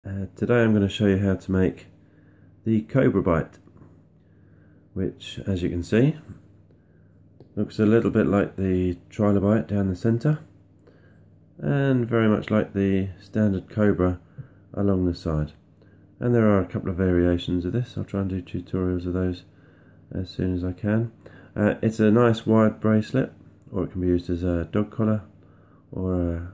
Today I'm going to show you how to make the Cobrabite, which, as you can see, looks a little bit like the trilobite down the centre and very much like the standard Cobra along the side. And there are a couple of variations of this. I'll try and do tutorials of those as soon as I can. It's a nice wide bracelet, or it can be used as a dog collar or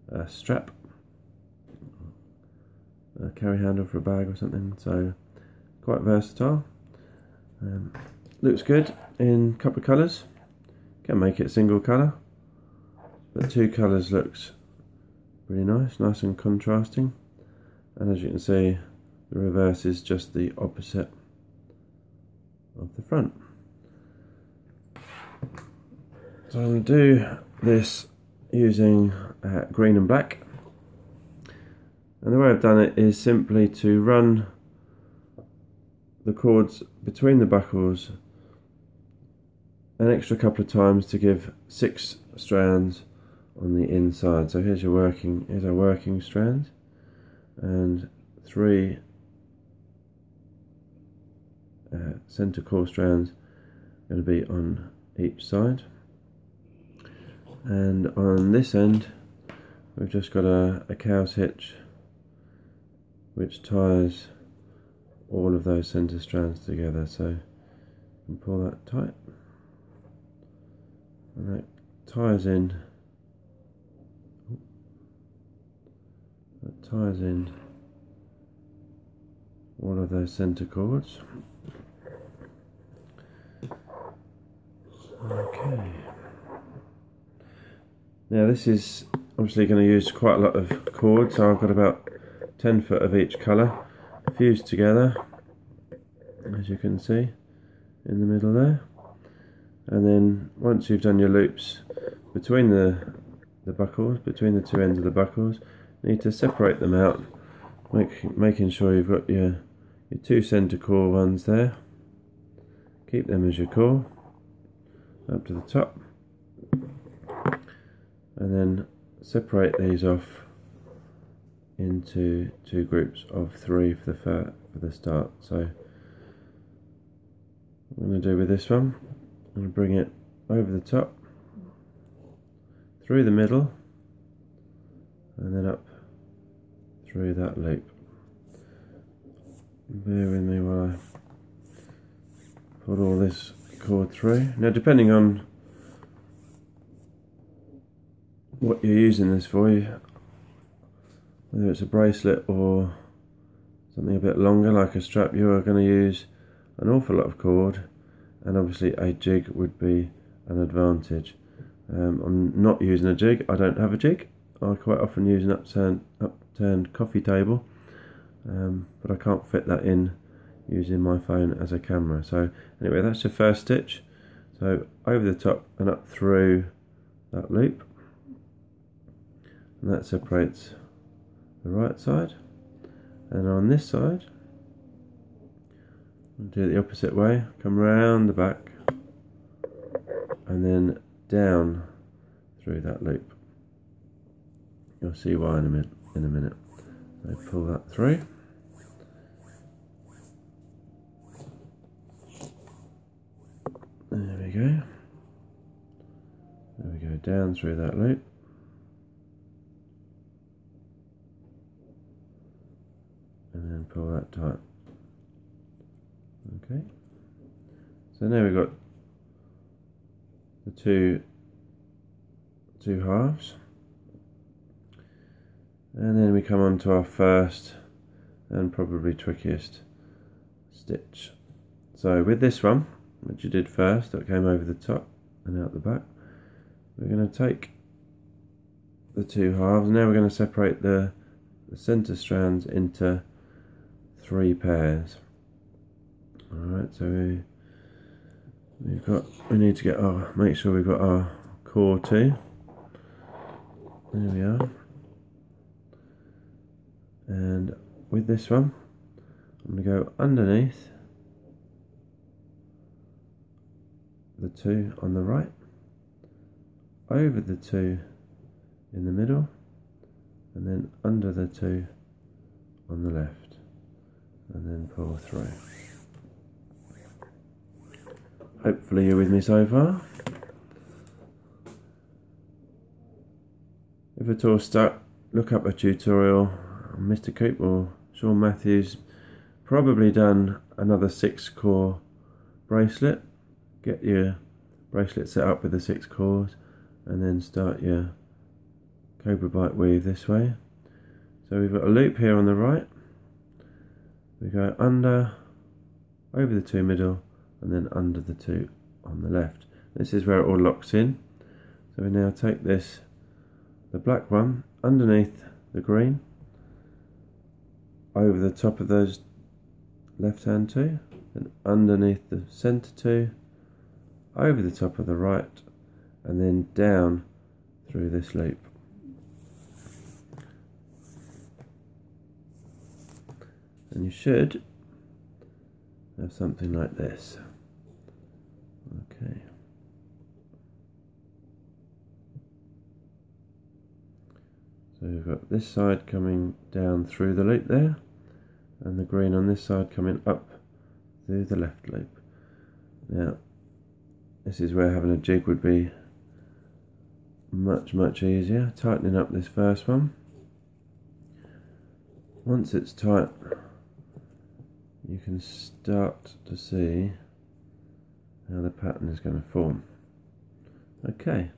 a strap, a carry handle for a bag or something, so quite versatile. Looks good in a couple of colours. Can make it a single colour, but two colours looks really nice and contrasting. And as you can see, the reverse is just the opposite of the front. So I'm going to do this using green and black. And the way I've done it is simply to run the cords between the buckles an extra couple of times to give 6 strands on the inside. So here's our working strands, and 3 centre core strands going to be on each side. And on this end we've just got a cow's hitch which ties all of those centre strands together. So you can pull that tight, and that ties in all of those centre cords. Okay. Now this is obviously going to use quite a lot of cord, so I've got about 10 foot of each colour fused together, as you can see in the middle there. And then once you've done your loops between the buckles, between the two ends of the buckles, you need to separate them out, making sure you've got your 2 centre core ones there. Keep them as your core up to the top, and then separate these off into 2 groups of 3 for the start. So what I'm going to do with this one, I'm going to bring it over the top, through the middle, and then up through that loop. Bear with me while I put all this cord through. Now, depending on what you're using this for, whether it's a bracelet or something a bit longer like a strap, you are going to use an awful lot of cord, and obviously a jig would be an advantage. I'm not using a jig. I don't have a jig. I quite often use an upturned coffee table, but I can't fit that in using my phone as a camera. So anyway, that's your first stitch. So over the top and up through that loop, and that separates the right side. And on this side, I'll do it the opposite way, come round the back and then down through that loop. You'll see why in a minute. So pull that through. There we go. There we go, down through that loop. And then pull that tight. Okay. So now we've got the two halves. And then we come on to our first and probably trickiest stitch. So with this one, which you did first, that came over the top and out the back, we're going to take the 2 halves. Now we're going to separate the centre strands into 3 pairs. Alright, so we need to make sure we've got our core 2. There we are. And with this one, I'm going to go underneath the 2 on the right, over the 2 in the middle, and then under the 2 on the left, and then pull through. Hopefully you're with me so far. If at all stuck, look up a tutorial. Mr. Coop or Sean Matthews probably done another 6-core bracelet. Get your bracelet set up with the 6 cores and then start your Cobrabite weave this way. So we've got a loop here on the right. We go under, over the 2 middle, and then under the 2 on the left. This is where it all locks in. So we now take this, the black one, underneath the green, over the top of those left hand 2, and underneath the centre 2, over the top of the right, and then down through this loop. And you should have something like this. Okay. So we've got this side coming down through the loop there, and the green on this side coming up through the left loop. Now, this is where having a jig would be much easier. Tightening up this first one. Once it's tight, you can start to see how the pattern is going to form. Okay,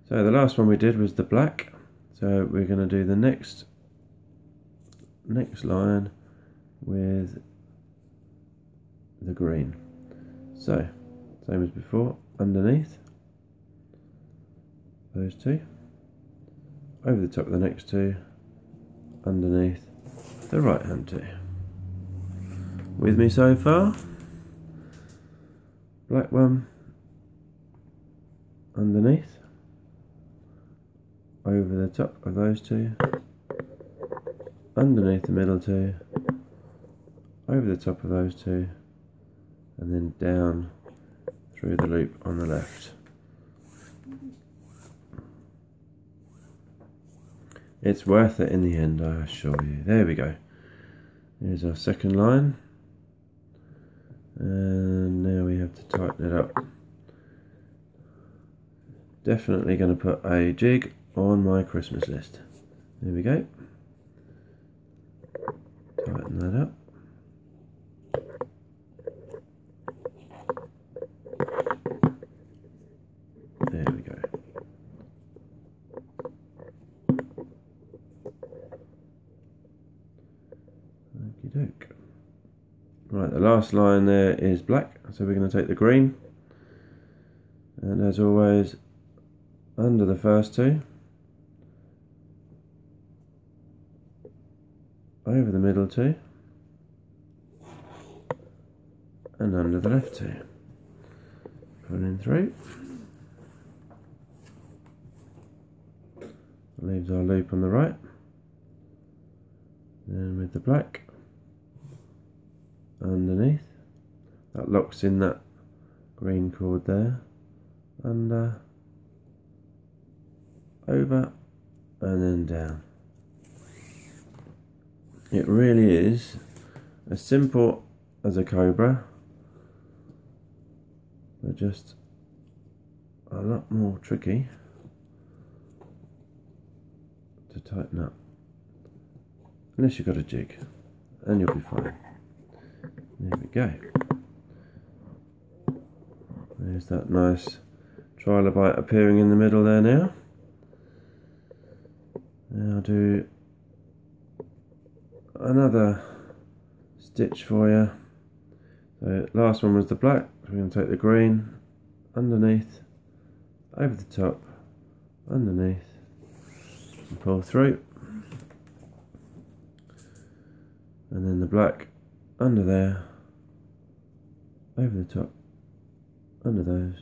so the last one we did was the black, so we're going to do the next line with the green. So same as before, underneath those 2, over the top of the next 2, underneath the right hand 2. With me so far? Black one, underneath, over the top of those 2, underneath the middle 2, over the top of those 2, and then down through the loop on the left. It's worth it in the end, I assure you. There we go. Here's our second line. And now we have to tighten it up. Definitely going to put a jig on my Christmas list. There we go. Tighten that up. There we go. Okie doke. Right, the last line there is black, so we're going to take the green, and as always, under the first 2, over the middle 2, and under the left 2. Pulling through. Leaves our loop on the right. Then with the black, underneath, that locks in that green cord there, under, over, and then down. It really is as simple as a cobra, but just a lot more tricky to tighten up, unless you've got a jig, and you'll be fine. There we go. There's that nice trilobite appearing in the middle there now. Now I'll do another stitch for you. So last one was the black, so we're going to take the green, underneath, over the top, underneath, and pull through. And then the black under there, over the top, under those,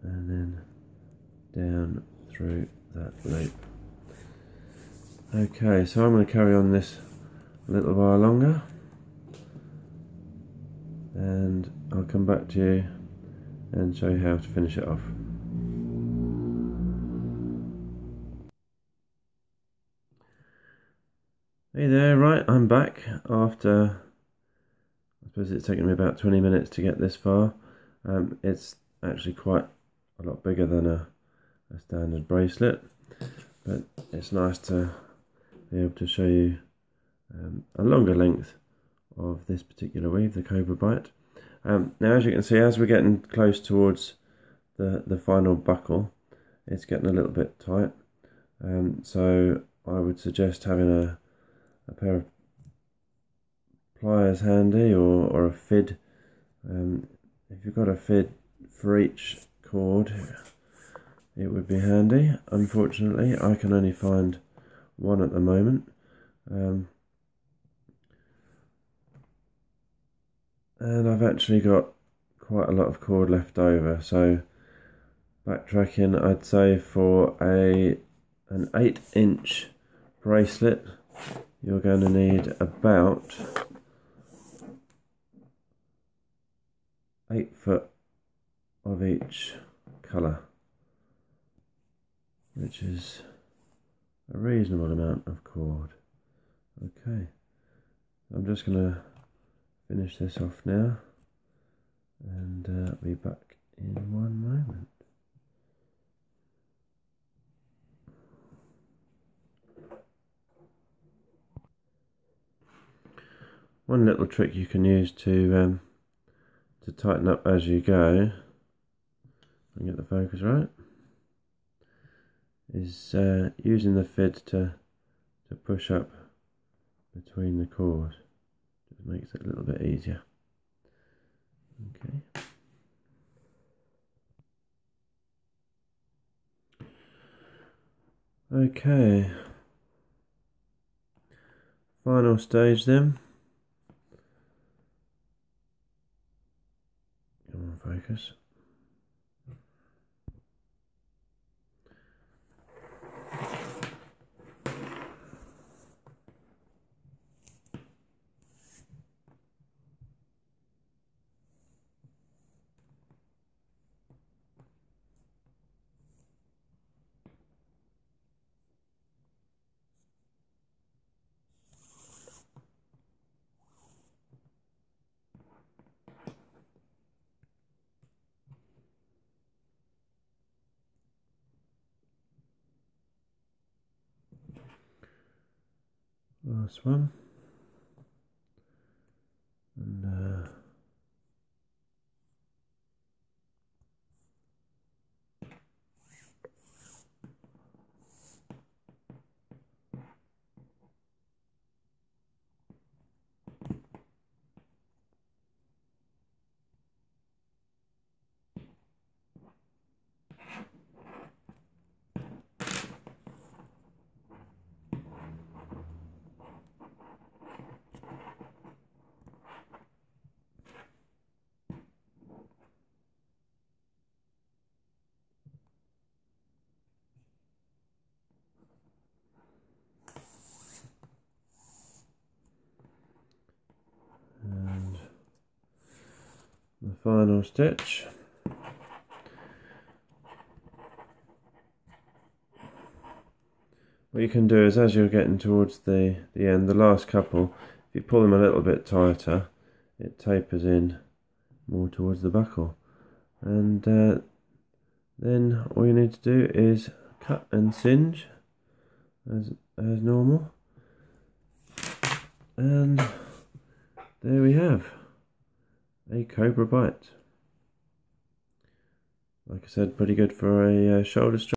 and then down through that loop. Okay, so I'm going to carry on this a little while longer, and I'll come back to you and show you how to finish it off. Hey there, right, I'm back after, I suppose it's taken me about 20 minutes to get this far. It's actually quite a lot bigger than a standard bracelet, but it's nice to be able to show you a longer length of this particular weave, the Cobrabite. Now, as you can see, as we're getting close towards the final buckle, it's getting a little bit tight, so I would suggest having a pair of pliers handy, or a fid. If you've got a fid for each cord, it would be handy. Unfortunately, I can only find one at the moment, and I've actually got quite a lot of cord left over, so backtracking, I'd say for an 8-inch bracelet you're going to need about 8 foot of each colour, which is a reasonable amount of cord. Okay, I'm just going to finish this off now, and I'll be back in one moment. One little trick you can use to tighten up as you go, and get the focus right, is using the fid to push up between the cord. Just makes it a little bit easier. Okay. Okay. Final stage then. Come on, focus. Last one, and the final stitch. What you can do is, as you're getting towards the end, the last couple, if you pull them a little bit tighter, it tapers in more towards the buckle, and then all you need to do is cut and singe as normal, and there we have a Cobrabite. Like I said, pretty good for a shoulder strap.